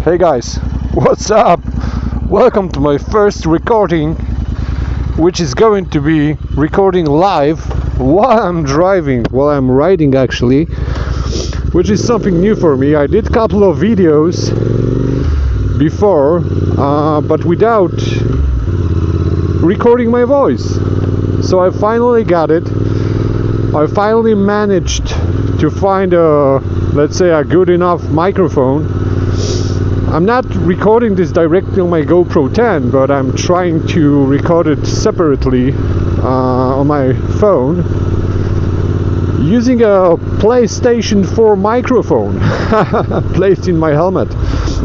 Hey guys, what's up? Welcome to my first recording, which is going to be recording live while I'm driving, while I'm riding actually, which is something new for me. I did a couple of videos before, but without recording my voice. So I finally got it. I finally managed to find let's say a good enough microphone. I'm not recording this directly on my GoPro 10, but I'm trying to record it separately on my phone using a PlayStation 4 microphone placed in my helmet.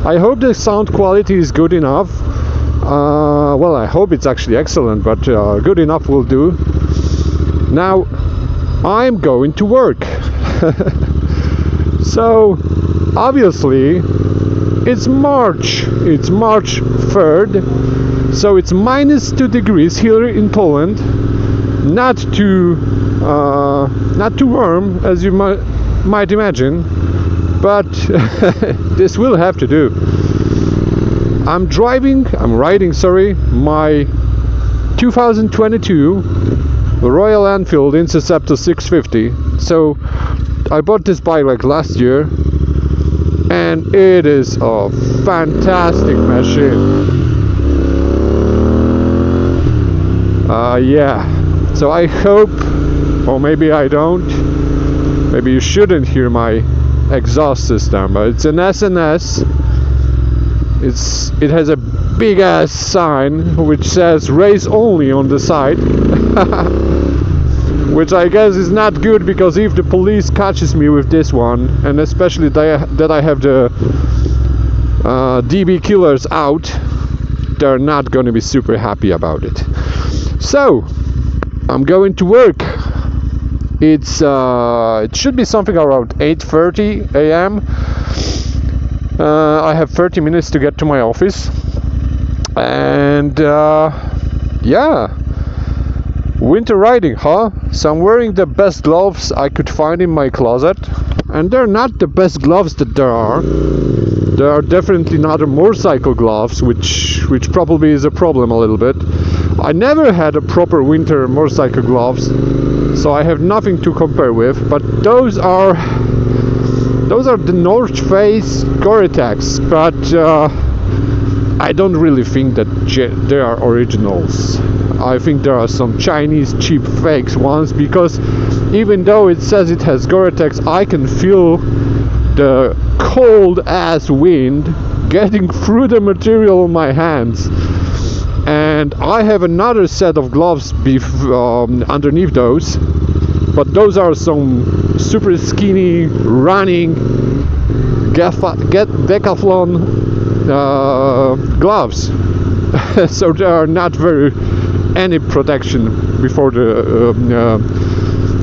I hope the sound quality is good enough. Well, I hope it's actually excellent, but good enough will do. Now, I'm going to work. So, obviously, it's March 3rd, so it's -2 degrees here in Poland. Not too warm, as you might imagine, but this will have to do. I'm riding my 2022 Royal Enfield Interceptor 650. So I bought this bike like last year, and it is a fantastic machine. Yeah, so I hope, or maybe I don't, maybe you shouldn't hear my exhaust system, but it's an S&S. It has a big ass sign which says Race Only on the side. Which I guess is not good, because if the police catches me with this one, and especially that I have the DB killers out, they're not going to be super happy about it. So I'm going to work. It should be something around 8:30 a.m. I have 30 minutes to get to my office, and yeah, winter riding, huh? So I'm wearing the best gloves I could find in my closet, and they're not the best gloves that there are. There are definitely not a motorcycle gloves, which probably is a problem a little bit. I never had a proper winter motorcycle gloves, so I have nothing to compare with. But those are the North Face Gore-Tex, but I don't really think that they are originals. I think there are some Chinese cheap fakes ones, because even though it says it has Gore-Tex, I can feel the cold ass wind getting through the material on my hands. And I have another set of gloves underneath those, but those are some super skinny running Decathlon gloves. So they are not any protection before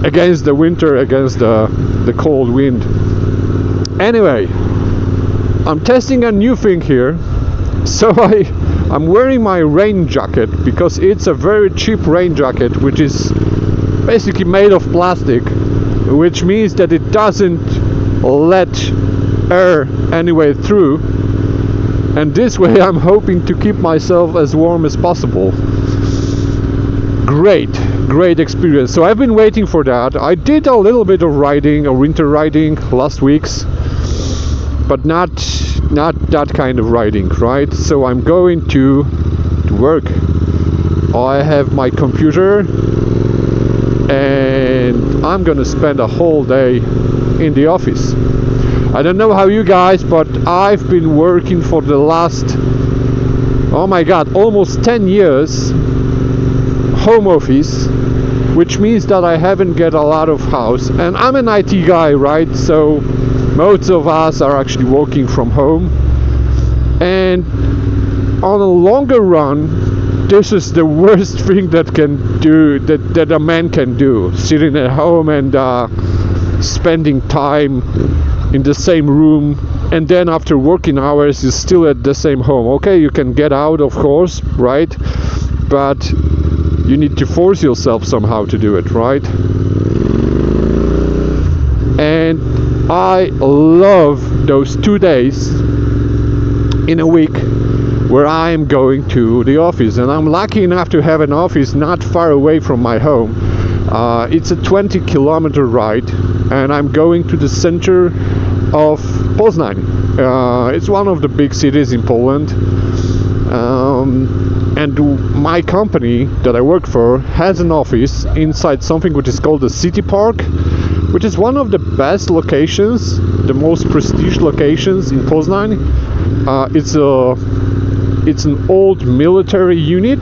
against the winter, against the cold wind. Anyway, I'm testing a new thing here. So I'm wearing my rain jacket, because it's a very cheap rain jacket, which is basically made of plastic, which means that it doesn't let air anyway through, and this way I'm hoping to keep myself as warm as possible. Great experience. So I've been waiting for that. I did a little bit of riding, or winter riding, last week's, but not that kind of riding, right? So I'm going to work. I have my computer, and I'm gonna spend a whole day in the office. I don't know how you guys, but I've been working for the last, oh my god, almost 10 years home office, which means that I haven't get a lot of house, and I'm an IT guy, right? So most of us are actually working from home, and on a longer run, this is the worst thing that a man can do, sitting at home and spending time in the same room, and then after working hours you're still at the same home. Okay, you can get out, of course, right? But you need to force yourself somehow to do it, right? And I love those 2 days in a week where I am going to the office, and I'm lucky enough to have an office not far away from my home. It's a 20-kilometer ride, and I'm going to the center of Poznań. It's one of the big cities in Poland, and my company that I work for has an office inside something which is called the City Park, which is one of the best locations, the most prestige locations in Poznań. It's an old military unit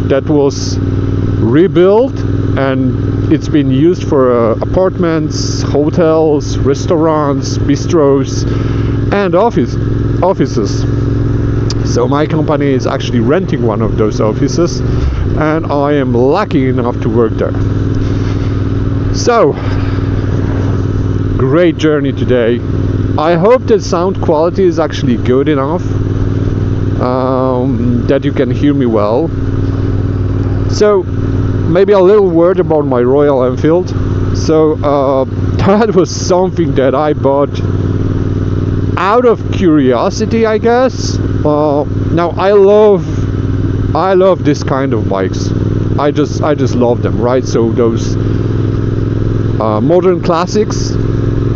that was rebuilt, and it's been used for apartments, hotels, restaurants, bistros, and offices. So my company is actually renting one of those offices, and I am lucky enough to work there. So, great journey today. I hope the sound quality is actually good enough, that you can hear me well. So, maybe a little word about my Royal Enfield. So, that was something that I bought out of curiosity, I guess. Now I love this kind of bikes. I just love them, right? So those modern classics.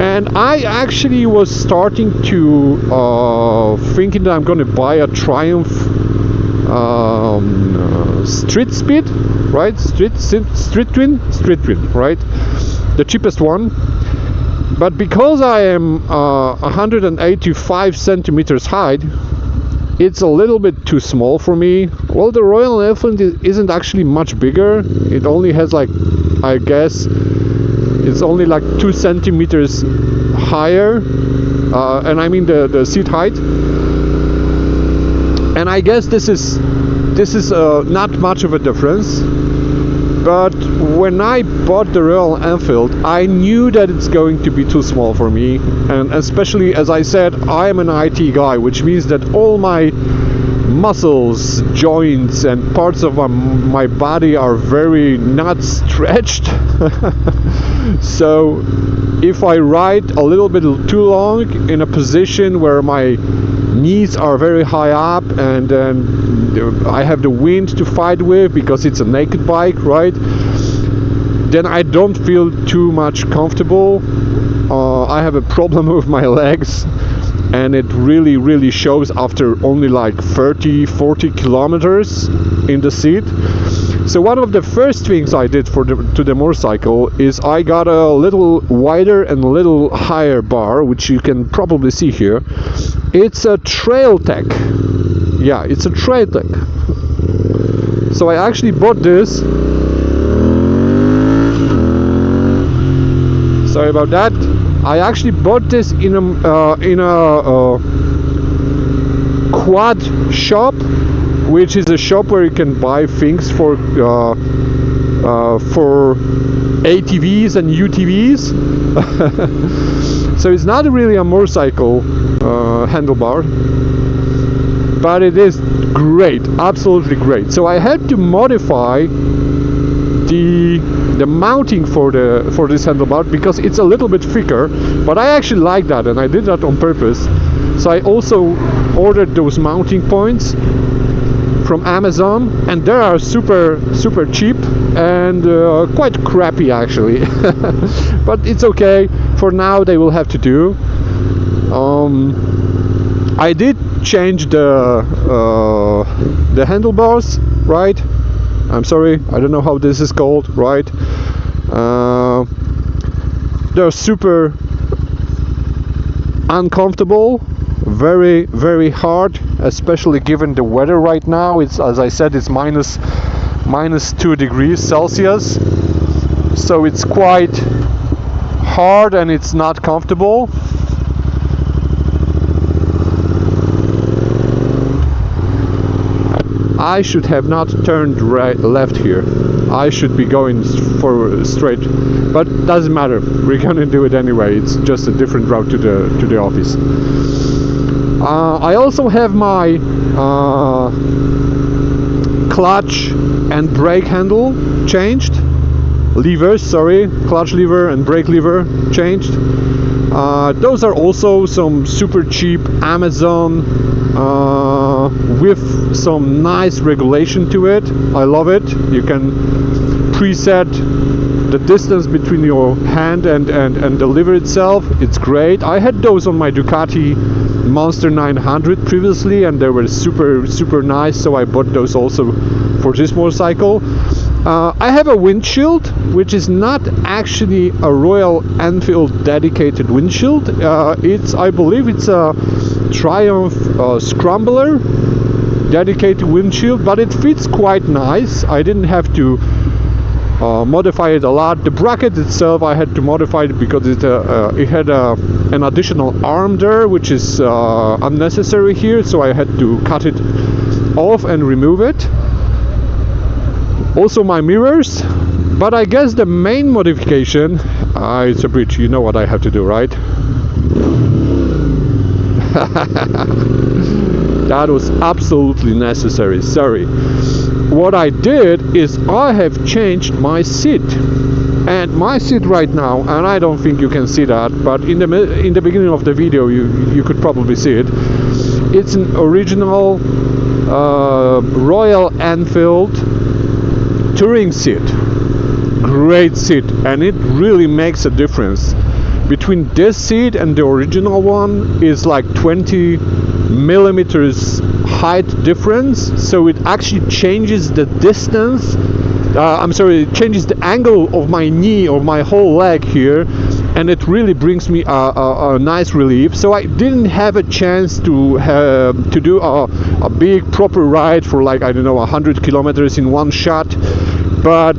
And I actually was starting to thinking that I'm going to buy a Triumph Street Speed, right? Street Twin, right? The cheapest one. But because I am 185 centimeters high, it's a little bit too small for me. Well, the Royal Enfield isn't actually much bigger. It only has, like, I guess it's only like 2 centimeters higher, and I mean the seat height. And I guess this is not much of a difference. But when I bought the Royal Enfield, I knew that it's going to be too small for me, and especially, as I said, I am an IT guy, which means that all my muscles, joints, and parts of my body are very not stretched. So if I ride a little bit too long in a position where my knees are very high up, and then I have the wind to fight with because it's a naked bike, right? Then I don't feel too much comfortable. I have a problem with my legs, and it really shows after only like 30-40 kilometers in the seat. So one of the first things I did to the motorcycle is I got a little wider and a little higher bar, which you can probably see here. It's a Trail Tech. Yeah, it's a Trail Tech. So I actually bought this. Sorry about that. I actually bought this in a quad shop, which is a shop where you can buy things for ATVs and UTVs. So it's not really a motorcycle handlebar, but it is great, absolutely great. So I had to modify the mounting for this handlebar because it's a little bit thicker, but I actually like that, and I did that on purpose. So I also ordered those mounting points from Amazon, and they are super cheap and quite crappy actually. But it's okay, for now they will have to do. I did change the handlebars, right? I'm sorry, I don't know how this is called, right? They're super uncomfortable, very hard, especially given the weather right now. It's, as I said, it's minus 2 degrees Celsius, so it's quite hard and it's not comfortable. I should have not turned left here. I should be going for straight, but doesn't matter. We're gonna do it anyway. It's just a different route to the office. I also have my clutch and brake handle changed. Clutch lever and brake lever changed. Those are also some super cheap Amazon with some nice regulation to it. I love it. You can preset the distance between your hand and the lever itself. It's great. I had those on my Ducati Monster 900 previously, and they were super nice, so I bought those also for this motorcycle. I have a windshield which is not actually a Royal Enfield dedicated windshield. I believe it's a Triumph Scrambler dedicated windshield, but it fits quite nice. I didn't have to modify it a lot. The bracket itself I had to modify it because it had an additional arm there, which is unnecessary here, so I had to cut it off and remove it. Also my mirrors, but I guess the main modification, it's a bridge, you know what I have to do, right? That was absolutely necessary, sorry. What I did is I have changed my seat, and my seat right now, and I don't think you can see that, but in the beginning of the video you could probably see it. It's an original Royal Enfield touring seat. Great seat, and it really makes a difference. Between this seat and the original one is like 20 millimeters height difference, so it actually changes the distance, it changes the angle of my knee or my whole leg here, and it really brings me a nice relief. So I didn't have a chance to do a big proper ride for like, I don't know, 100 kilometers in one shot, but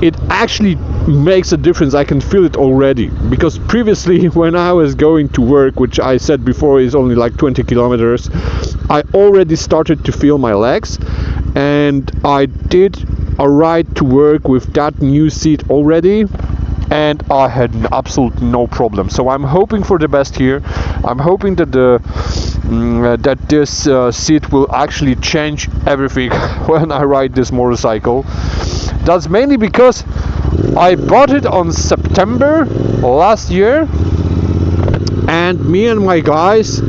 it actually makes a difference. I can feel it already, because previously when I was going to work, which I said before is only like 20 kilometers, I already started to feel my legs, and I did a ride to work with that new seat already, and I had absolutely no problem. So I'm hoping for the best here. I'm hoping that that this seat will actually change everything when I ride this motorcycle. That's mainly because I bought it on September last year, and me and my guys,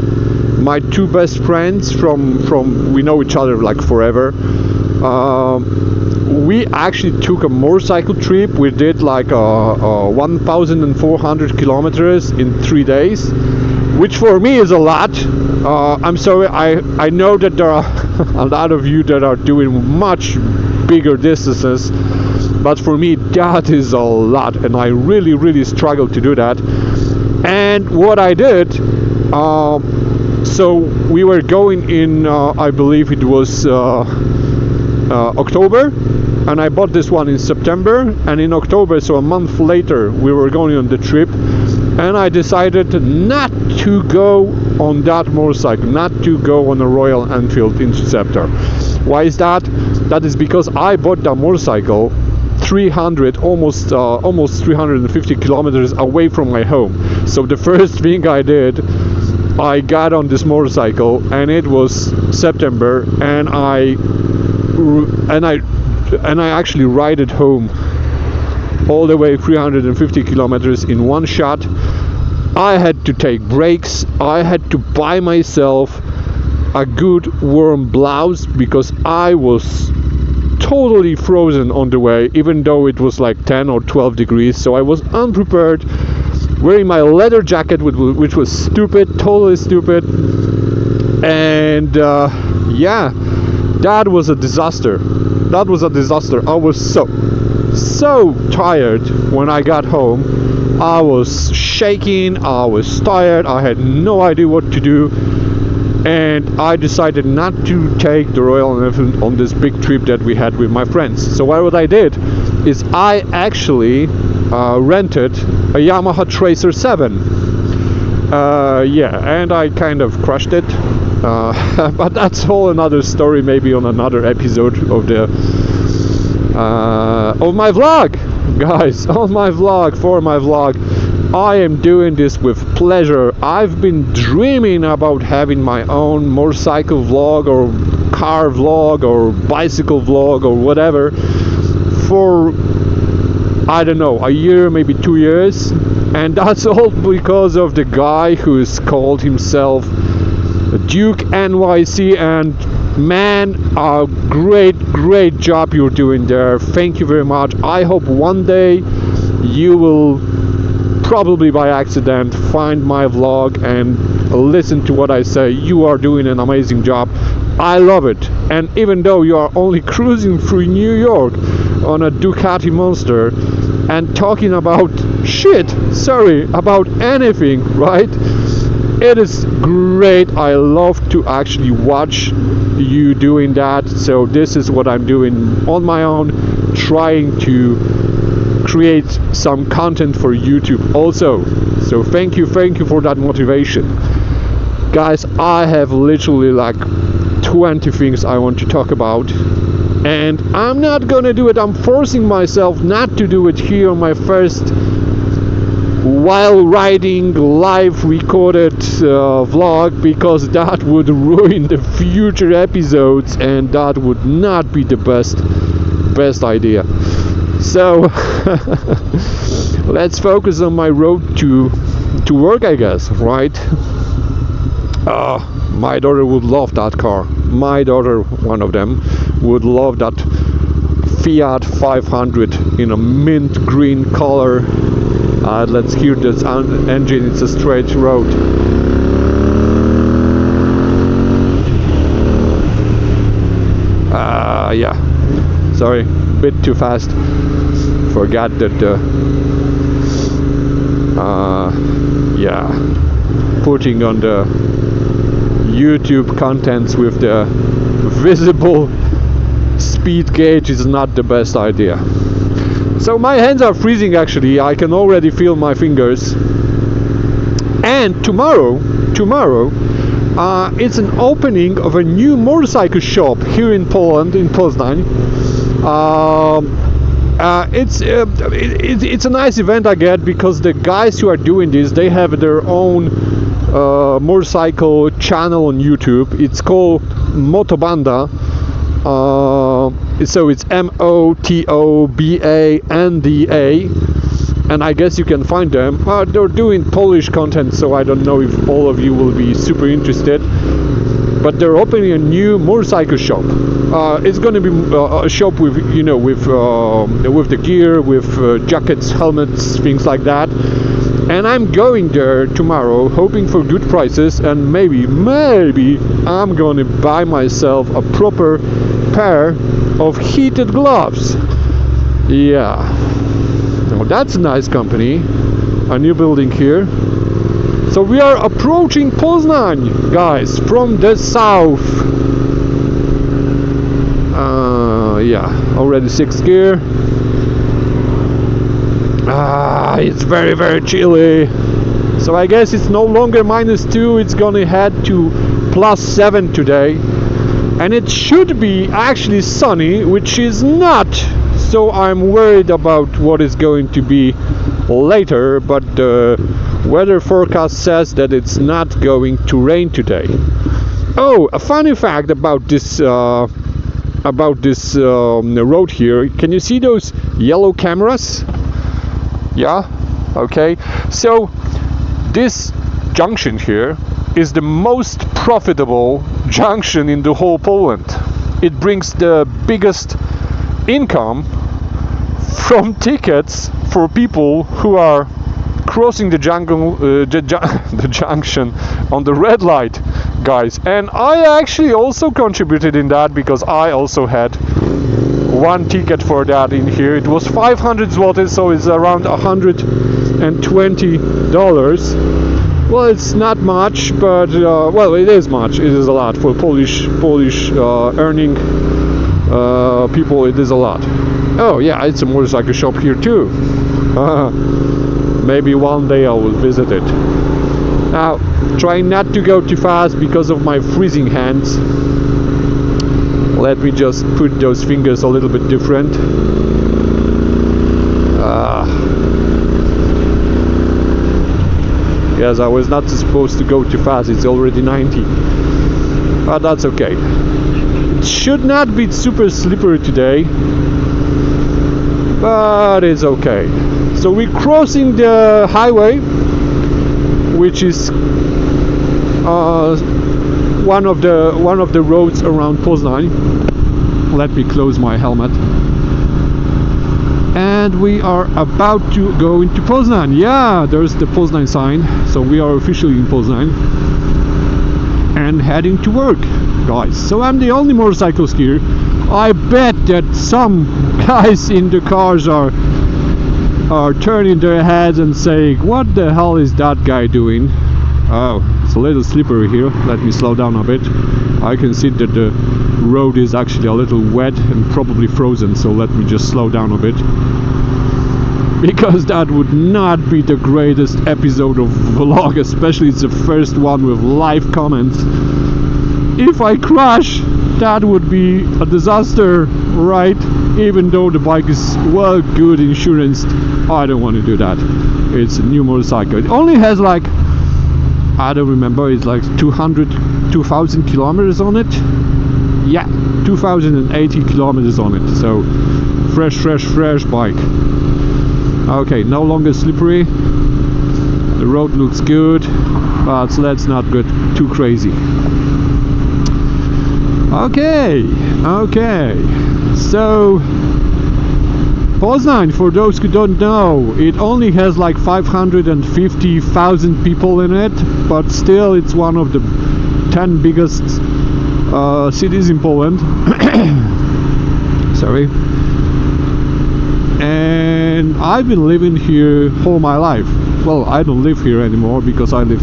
my two best friends from we know each other like forever, we actually took a motorcycle trip. We did like 1,400 kilometers in 3 days, which for me is a lot. I'm sorry, I know that there are a lot of you that are doing much bigger distances, but for me that is a lot, and I really struggle to do that. And what I did, so we were going in I believe it was October, and I bought this one in September, and in October, so a month later, we were going on the trip, and I decided not to go on that motorcycle, not to go on a Royal Enfield Interceptor. Why is that? That is because I bought that motorcycle 300, almost 350 kilometers away from my home. So the first thing I did, I got on this motorcycle, and it was September, and I actually ride it home all the way 350 kilometers in one shot. I had to take breaks. I had to buy myself a good warm blouse because I was totally frozen on the way, even though it was like 10 or 12 degrees, so I was unprepared, wearing my leather jacket, which was stupid, totally stupid, and yeah, that was a disaster. That was a disaster. I was so tired when I got home. I was shaking, I was tired, I had no idea what to do, and I decided not to take the Royal Enfield on this big trip that we had with my friends. So what I did is I actually rented a Yamaha Tracer 7. Yeah, and I kind of crushed it, but that's all another story, maybe on another episode of the of my vlog, guys. On my vlog, for my vlog. I am doing this with pleasure. I've been dreaming about having my own motorcycle vlog or car vlog or bicycle vlog or whatever for, I don't know, a year, maybe 2 years, and that's all because of the guy who's called himself Duke NYC, and man, a great job you're doing there. Thank you very much. I hope one day you will, probably by accident, find my vlog and listen to what I say. You are doing an amazing job. I love it. And even though you are only cruising through New York on a Ducati Monster and talking about about anything, right? It is great. I love to actually watch you doing that. So this is what I'm doing on my own, trying to create some content for YouTube also. So thank you for that motivation. Guys, I have literally like 20 things I want to talk about, and I'm not gonna do it. I'm forcing myself not to do it here on my first while riding live recorded vlog, because that would ruin the future episodes and that would not be the best idea. So let's focus on my road to work, I guess, right? My daughter would love that car. My daughter, one of them, would love that Fiat 500 in a mint green color. Let's hear this engine. It's a straight road. Yeah, sorry, bit too fast. Forgot that yeah, putting on the YouTube contents with the visible speed gauge is not the best idea. So my hands are freezing actually. I can already feel my fingers. And tomorrow it's an opening of a new motorcycle shop here in Poland, in Poznań. It's a nice event, I get, because the guys who are doing this, they have their own motorcycle channel on YouTube. It's called Motobanda. So it's MOTOBANDA, and I guess you can find them. They're doing Polish content, so I don't know if all of you will be super interested. But they're opening a new motorcycle shop. It's going to be a shop with, you know, with the gear, with jackets, helmets, things like that. And I'm going there tomorrow, hoping for good prices, and maybe I'm going to buy myself a proper pair of heated gloves. Yeah, now that's a nice company. A new building here. So we are approaching Poznań, guys, from the south. Yeah, already 6th gear. It's very chilly. So I guess it's no longer -2, it's gonna head to +7 today. And it should be actually sunny, which is not. So I'm worried about what is going to be later, but the weather forecast says that it's not going to rain today. Oh, a funny fact about this road here. Can you see those yellow cameras? Yeah, okay. So this junction here is the most profitable junction in the whole Poland. It brings the biggest income from tickets for people who are crossing the junction on the red light, guys. And I actually also contributed in that, because I also had one ticket for that in here. It was 500 zlotys, so it's around $120. Well, it's not much, but well, it is much. It is a lot for Polish earning people. It is a lot. Oh yeah, it's a motorcycle shop here too. Maybe one day I will visit it. Now, trying not to go too fast because of my freezing hands. Let me just put those fingers a little bit different. Yes, I was not supposed to go too fast. It's already 90. But that's okay. It should not be super slippery today, but it's okay. So we're crossing the highway, which is one of the roads around Poznań. Let me close my helmet. And we are about to go into Poznań. Yeah, there's the Poznań sign, so we are officially in Poznań and heading to work, guys. So I'm the only motorcyclist here. I bet that some guys in the cars are turning their heads and saying, what the hell is that guy doing? Oh, it's a little slippery here. Let me slow down a bit. I can see that the road is actually a little wet and probably frozen, so let me just slow down a bit, because that would not be the greatest episode of vlog, especially it's the first one with live comments. If I crash, that would be a disaster, right? Even though the bike is well good insurance, I don't want to do that. It's a new motorcycle. It only has like, I don't remember, it's like 2,000 kilometers on it. Yeah, 2,080 kilometers on it. So fresh bike. Okay, no longer slippery. The road looks good, but let's not get too crazy. Okay. So Poznań, for those who don't know, it only has like 550,000 people in it, but still it's one of the 10 biggest cities in Poland. Sorry. And I've been living here all my life. Well, I don't live here anymore because I live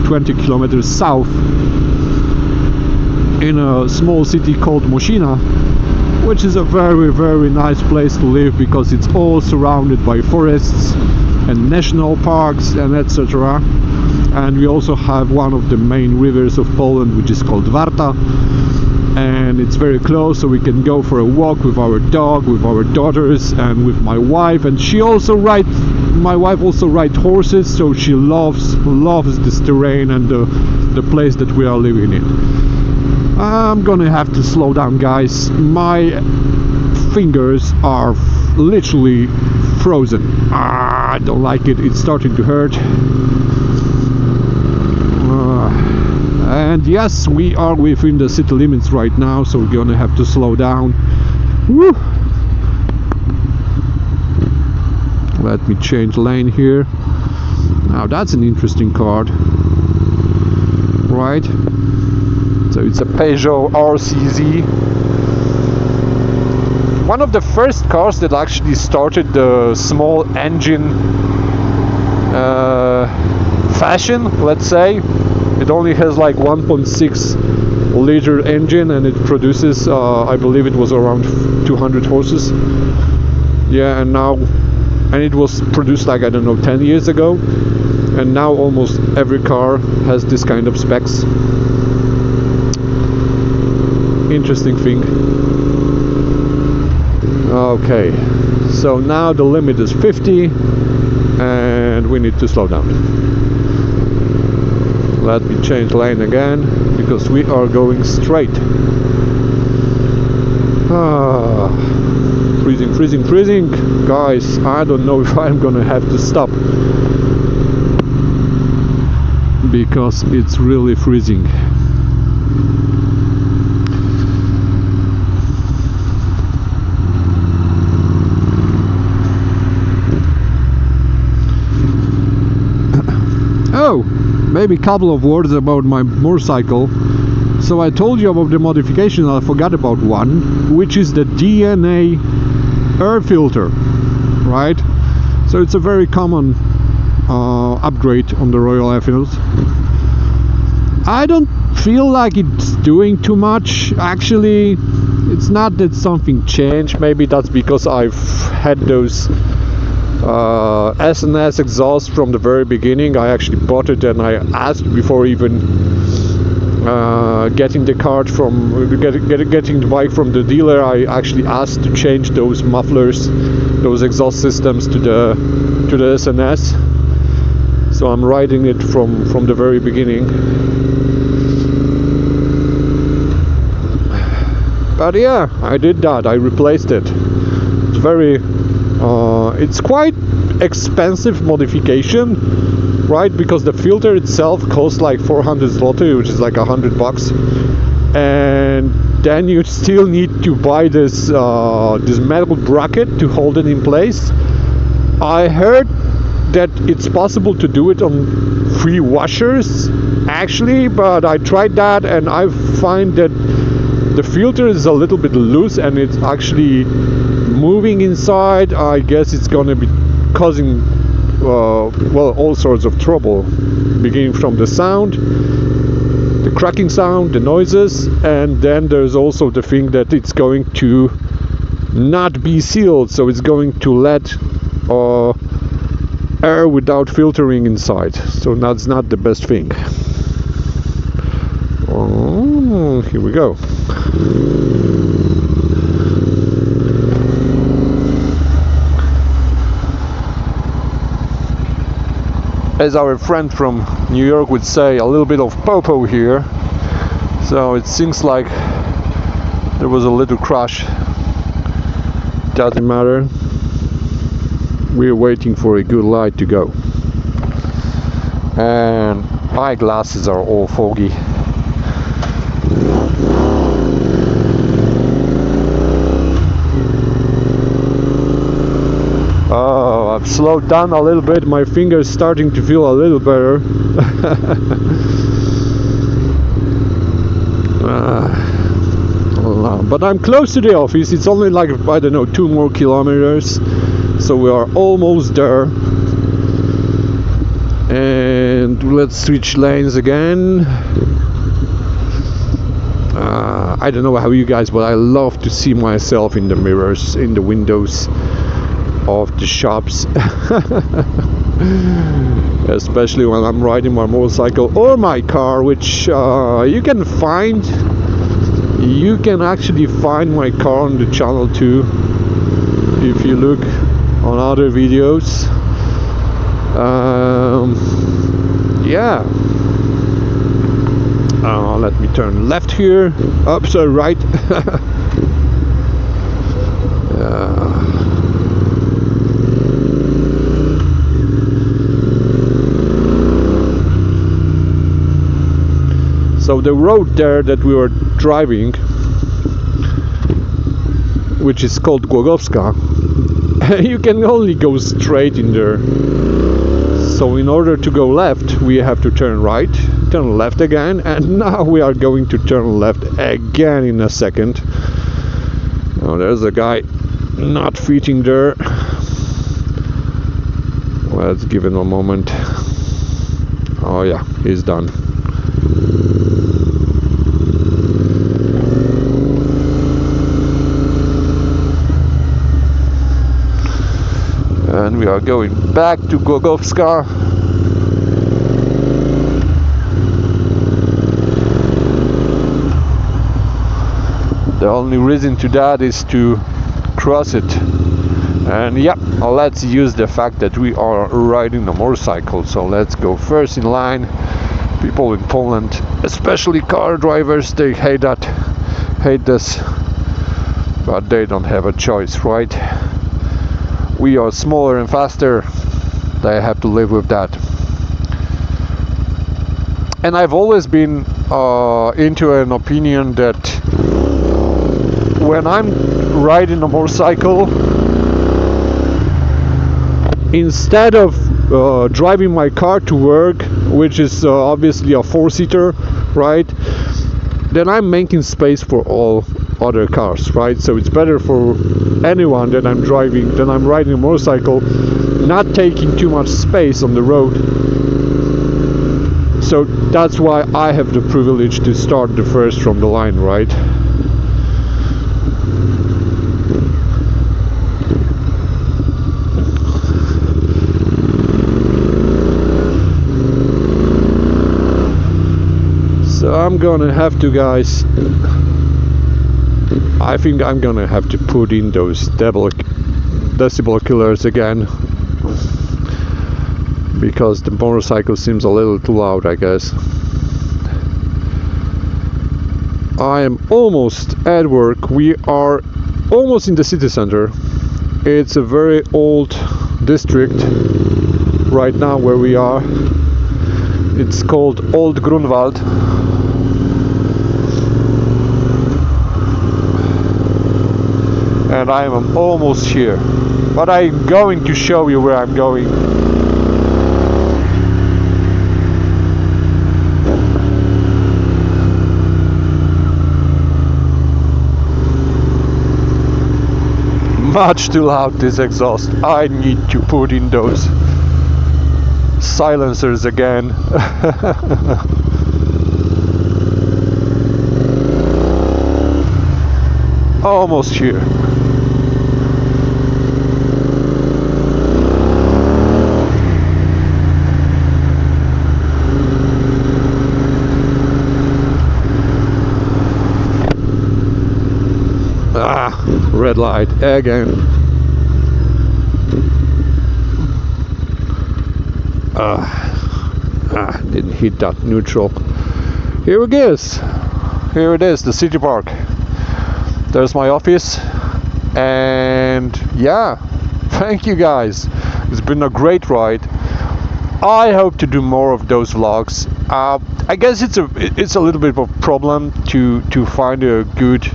20 kilometers south in a small city called Mosina, which is a very nice place to live because it's all surrounded by forests and national parks and etc. And we also have one of the main rivers of Poland, which is called Warta, and it's very close, so we can go for a walk with our dog, with our daughters, and with my wife. And my wife also rides horses, so she loves this terrain and the place that we are living in. I'm gonna have to slow down, guys. My fingers are literally frozen. I don't like it. It's starting to hurt. And yes, we are within the city limits right now, so we're gonna have to slow down. Woo. Let me change lane here. Now that's an interesting card, right? So it's a Peugeot RCZ, one of the first cars that actually started the small engine fashion, let's say. It only has like 1.6 liter engine, and it produces I believe it was around 200 horses. Yeah, and it was produced like, I don't know, 10 years ago, and now almost every car has this kind of specs. Interesting thing. Okay, so now the limit is 50 and we need to slow down. Let me change lane again because we are going straight. Freezing, guys. I don't know if I'm gonna have to stop because it's really freezing. Oh, maybe a couple of words about my motorcycle. So I told you about the modification, I forgot about one, which is the DNA air filter, right? So it's a very common upgrade on the Royal Enfield. I don't feel like it's doing too much. Actually, it's not that something changed. Maybe that's because I've had those S&S exhaust from the very beginning. I actually bought it and I asked before even getting the getting the bike from the dealer. I actually asked to change those mufflers, those exhaust systems to the S&S. So I'm riding it from the very beginning. But yeah, I did that. I replaced it. It's very It's quite expensive modification, right? Because the filter itself costs like 400 zloty, which is like $100, and then you still need to buy this this metal bracket to hold it in place. I heard that it's possible to do it on free washers actually, but I tried that and I find that the filter is a little bit loose and it's actually moving inside. I guess it's gonna be causing well, all sorts of trouble, beginning from the sound, the cracking sound, the noises, and then there's also the thing that it's going to not be sealed, so it's going to let air without filtering inside, so that's not the best thing. Oh, here we go. As our friend from New York would say, a little bit of popo here, so it seems like there was a little crash. Doesn't matter, we're waiting for a good light to go, and my glasses are all foggy. Oh, I've slowed down a little bit, my finger's starting to feel a little better. But I'm close to the office, it's only like, I don't know, 2 more kilometers, so we are almost there. And let's switch lanes again. I don't know how you guys, but I love to see myself in the mirrors, in the windows of the shops. Especially when I'm riding my motorcycle or my car, which you can actually find my car on the channel too if you look on other videos. Yeah. Let me turn left here. Sorry, right. So the road there that we were driving, which is called Głogowska, you can only go straight in there. So in order to go left, we have to turn right, turn left again, and now we are going to turn left again in a second. Oh, there's a guy not fitting there. Let's give him a moment. Oh yeah, he's done. And we are going back to Głogowska. The only reason to that is to cross it. And yeah, let's use the fact that we are riding a motorcycle. So let's go first in line. People in Poland, especially car drivers, they hate this, but they don't have a choice, right? We are smaller and faster, they have to live with that. And I've always been into an opinion that when I'm riding a motorcycle, instead of driving my car to work, which is obviously a 4-seater, right, then I'm making space for all other cars, right? So it's better for anyone that I'm riding a motorcycle, not taking too much space on the road. So that's why I have the privilege to start the first from the line, right? So I'm gonna have to, guys, I think I'm gonna have to put in those decibel killers again, because the motorcycle seems a little too loud, I guess. I am almost at work. We are almost in the city center, It's a very old district right now where we are. It's called Old Grunwald. And I am almost here. But I'm going to show you where I'm going. Much too loud, this exhaust. I need to put in those silencers again. Almost here. Red light again. Didn't hit that neutral. Here it is. Here it is, the City Park. There's my office. And yeah, thank you guys. It's been a great ride. I hope to do more of those vlogs. I guess it's a little bit of a problem to find a good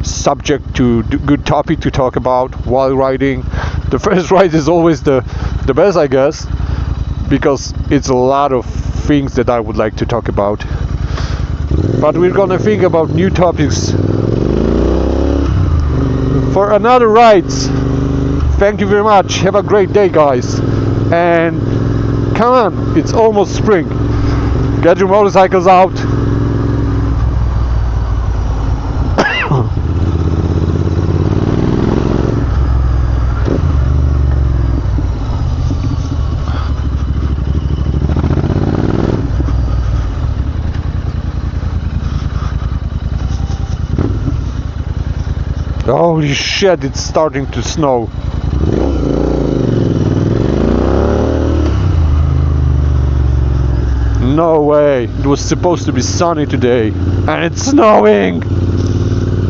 subject good topic to talk about while riding. The first ride is always the best, I guess, because it's a lot of things that I would like to talk about. But we're gonna think about new topics for another rides. Thank you very much. Have a great day, guys. And come on, it's almost spring. Get your motorcycles out. Holy shit, it's starting to snow. No way, it was supposed to be sunny today and it's snowing!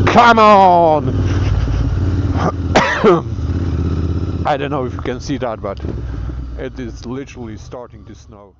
Come on! I don't know if you can see that, but it is literally starting to snow.